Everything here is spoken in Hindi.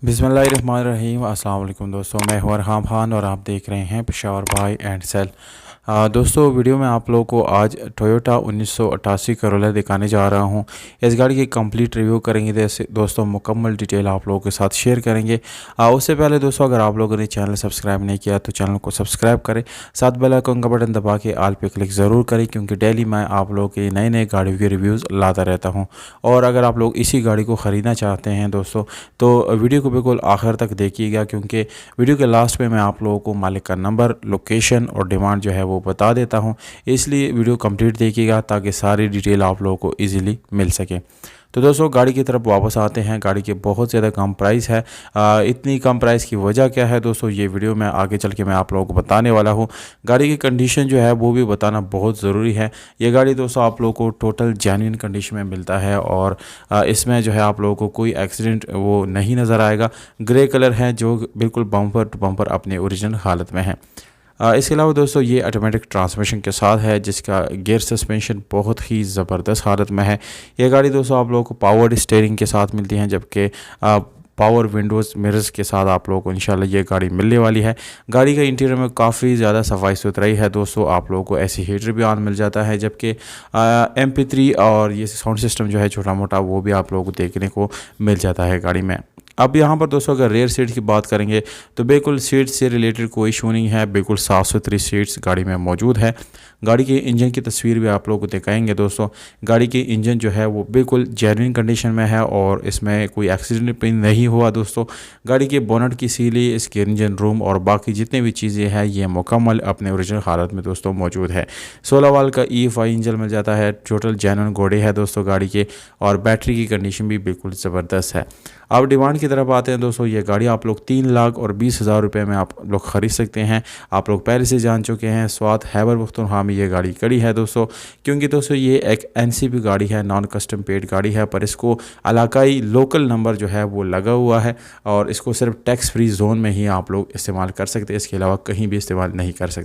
बिस्मिल्लाहिर्रहमानिर्रहीम। अस्सलाम वालेकुम दोस्तों, मैं हूं अरहाम खान और आप देख रहे हैं पेशावर बाय एंड सेल। दोस्तों वीडियो में आप लोगों को आज टोयोटा 1988 करोला दिखाने जा रहा हूं। इस गाड़ी की कंप्लीट रिव्यू करेंगे, जैसे दोस्तों मुकम्मल डिटेल आप लोगों के साथ शेयर करेंगे। उससे पहले दोस्तों अगर आप लोगों ने चैनल सब्सक्राइब नहीं किया तो चैनल को सब्सक्राइब करें, साथ बेल आइकन का बटन दबा के आल पे क्लिक ज़रूर करें, क्योंकि डेली मैं आप लोगों के नए नए गाड़ियों के रिव्यूज़ लाता रहता हूँ। और अगर आप लोग इसी गाड़ी को ख़रीदना चाहते हैं दोस्तों तो वीडियो को बिल्कुल आखिर तक देखिएगा, क्योंकि वीडियो के लास्ट में मैं आप लोगों को मालिक का नंबर, लोकेशन और डिमांड जो है वो बता देता हूं। इसलिए वीडियो कंप्लीट देखिएगा ताकि सारी डिटेल आप लोगों को इजीली मिल सके। तो दोस्तों गाड़ी की तरफ वापस आते हैं। गाड़ी के बहुत ज़्यादा कम प्राइस है। इतनी कम प्राइस की वजह क्या है दोस्तों, ये वीडियो में आगे चल के मैं आप लोगों को बताने वाला हूँ। गाड़ी की कंडीशन जो है वो भी बताना बहुत ज़रूरी है। ये गाड़ी दोस्तों आप लोगों को टोटल जेन्युइन कंडीशन में मिलता है और इसमें जो है आप लोगों को कोई एक्सीडेंट वो नहीं नज़र आएगा। ग्रे कलर है जो बिल्कुल बम्पर टू बम्पर अपने ओरिजिनल हालत में है। इसके अलावा दोस्तों ये ऑटोमेटिक ट्रांसमिशन के साथ है, जिसका गियर सस्पेंशन बहुत ही ज़बरदस्त हालत में है। ये गाड़ी दोस्तों आप लोगों को पावर्ड स्टीयरिंग के साथ मिलती है, जबकि पावर विंडोज़ मिरर्स के साथ आप लोगों को इंशाल्लाह ये गाड़ी मिलने वाली है। गाड़ी का इंटीरियर में काफ़ी ज़्यादा सफाई सुथराई है दोस्तों। आप लोगों को ऐसी हीटर भी ऑन मिल जाता है, जबकि MP3 और ये साउंड सिस्टम जो है छोटा मोटा वो भी आप लोगों को देखने को मिल जाता है गाड़ी में। अब यहाँ पर दोस्तों अगर रेयर सीट की बात करेंगे तो बिल्कुल सीट से रिलेटेड कोई इशू नहीं है, बिल्कुल साफ़ सुथरी सीट्स गाड़ी में मौजूद है। गाड़ी के इंजन की तस्वीर भी आप लोगों को दिखाएंगे दोस्तों। गाड़ी की इंजन जो है वो बिल्कुल जेन्युइन कंडीशन में है और इसमें कोई एक्सीडेंट भी नहीं हुआ दोस्तों। गाड़ी के बोनट की सीली, इसके इंजन रूम और बाकी जितने भी चीज़ें हैं ये मुकम्मल अपने ओरिजिनल हालत में दोस्तों मौजूद है। 16 वाल का EFI इंजन मिल जाता है। टोटल जेन्युइन घोड़े हैं दोस्तों गाड़ी के, और बैटरी की कंडीशन भी बिल्कुल ज़बरदस्त है। अब डिमांड की तरफ आते हैं दोस्तों। ये गाड़ी आप लोग 3,20,000 रुपये में आप लोग ख़रीद सकते हैं। आप लोग पहले से जान चुके हैं स्वात हैबर पख्तूनख्वा में ये गाड़ी खड़ी है दोस्तों, क्योंकि दोस्तों ये एक NCP गाड़ी है, नॉन कस्टम पेड गाड़ी है, पर इसको इलाकाई लोकल नंबर जो है वो लगा हुआ है और इसको सिर्फ टैक्स फ्री जोन में ही आप लोग इस्तेमाल कर सकते हैं। इसके अलावा कहीं भी इस्तेमाल नहीं कर सकते।